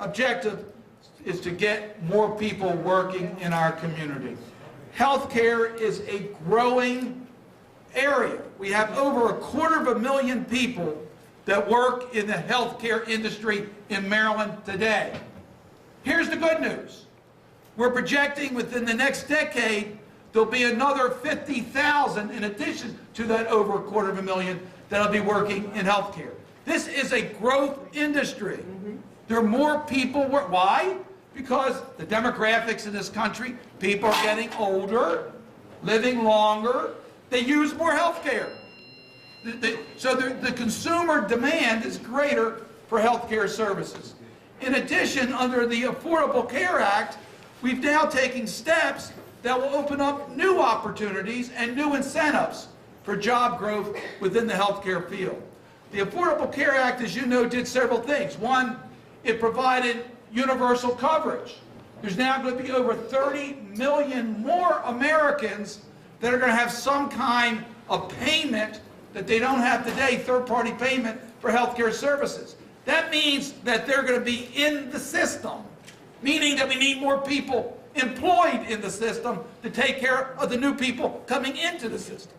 objective is to get more people working in our community. Healthcare is a growing area. We have over 250,000 people that work in the healthcare industry in Maryland today. Here's the good news. We're projecting within the next decade there'll be another 50,000 in addition to that over 250,000 that'll be working in healthcare. This is a growth industry. There are more people. Why? Because the demographics in this country, people are getting older, living longer, they use more healthcare. So the consumer demand is greater for healthcare services. In addition, under the Affordable Care Act, we've now taken steps that will open up new opportunities and new incentives for job growth within the healthcare field. The Affordable Care Act, as you know, did several things. One, it provided universal coverage. There's now going to be over 30 million more Americans that are going to have some kind of payment that they don't have today, third-party payment for healthcare services. That means that they're going to be in the system, meaning that we need more people employed in the system to take care of the new people coming into the system.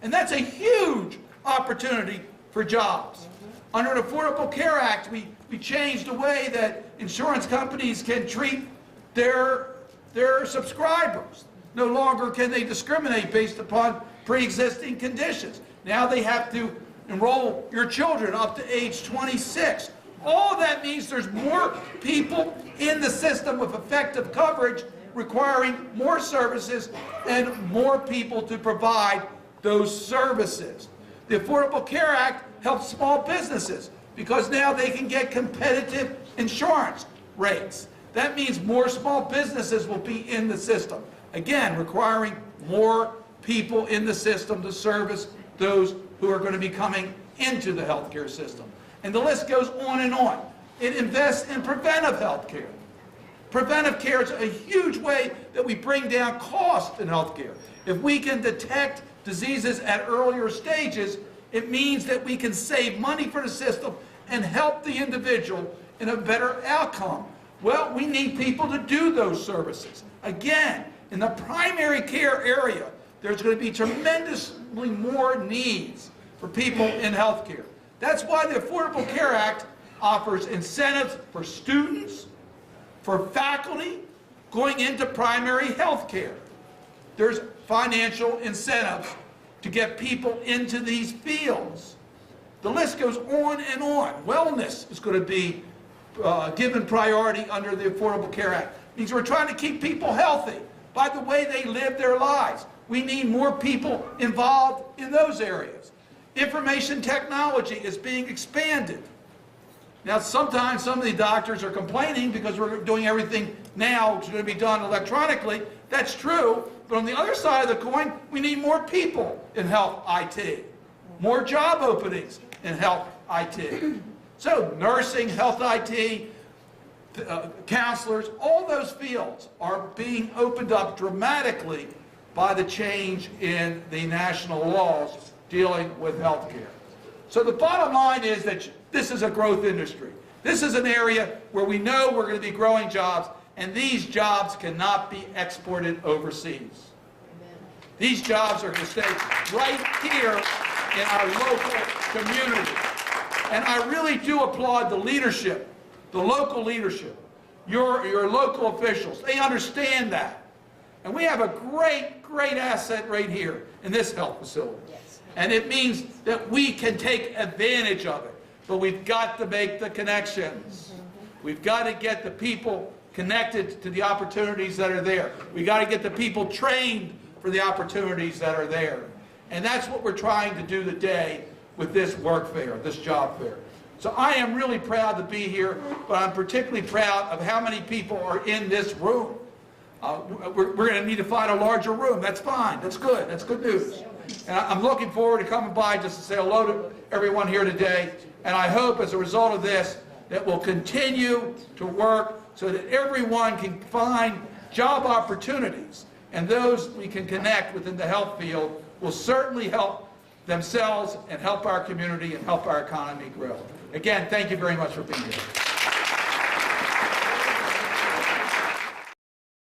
And that's a huge opportunity for jobs. Under the Affordable Care Act, we changed the way that insurance companies can treat their subscribers. No longer can they discriminate based upon pre-existing conditions. Now they have to enroll your children up to age 26. All of that means there's more people in the system with effective coverage requiring more services and more people to provide those services. The Affordable Care Act helps small businesses because now they can get competitive insurance rates. That means more small businesses will be in the system. Again, requiring more people in the system to service those who are going to be coming into the healthcare system. And the list goes on and on. It invests in preventive health care. Preventive care is a huge way that we bring down costs in healthcare. If we can detect diseases at earlier stages, it means that we can save money for the system and help the individual in a better outcome. Well, we need people to do those services. Again, in the primary care area, there's going to be tremendously more needs for people in healthcare. That's why the Affordable Care Act offers incentives for students, for faculty going into primary health care. There's financial incentives to get people into these fields. The list goes on and on. Wellness is going to be given priority under the Affordable Care Act. It means we're trying to keep people healthy by the way they live their lives. We need more people involved in those areas. Information technology is being expanded. Now, sometimes some of the doctors are complaining because we're doing everything now which is going to be done electronically. That's true. But on the other side of the coin, we need more people in health IT, more job openings in health IT. So nursing, health IT, counselors, all those fields are being opened up dramatically by the change in the national laws dealing with health care. So the bottom line is that this is a growth industry. This is an area where we know we're going to be growing jobs, and these jobs cannot be exported overseas. These jobs are going to stay right here in our local community. And I really do applaud the leadership, the local leadership, your local officials. They understand that. And we have a great asset right here in this health facility. Yes. And it means that we can take advantage of it. But we've got to make the connections. We've got to get the people connected to the opportunities that are there. We've got to get the people trained for the opportunities that are there. And that's what we're trying to do today with this work fair, this job fair. So I am really proud to be here, but I'm particularly proud of how many people are in this room. We're going to need to find a larger room. That's fine. That's good. That's good news. And I'm looking forward to coming by just to say hello to everyone here today. And I hope as a result of this that we'll continue to work so that everyone can find job opportunities. And those we can connect within the health field will certainly help themselves and help our community and help our economy grow. Again, thank you very much for being here.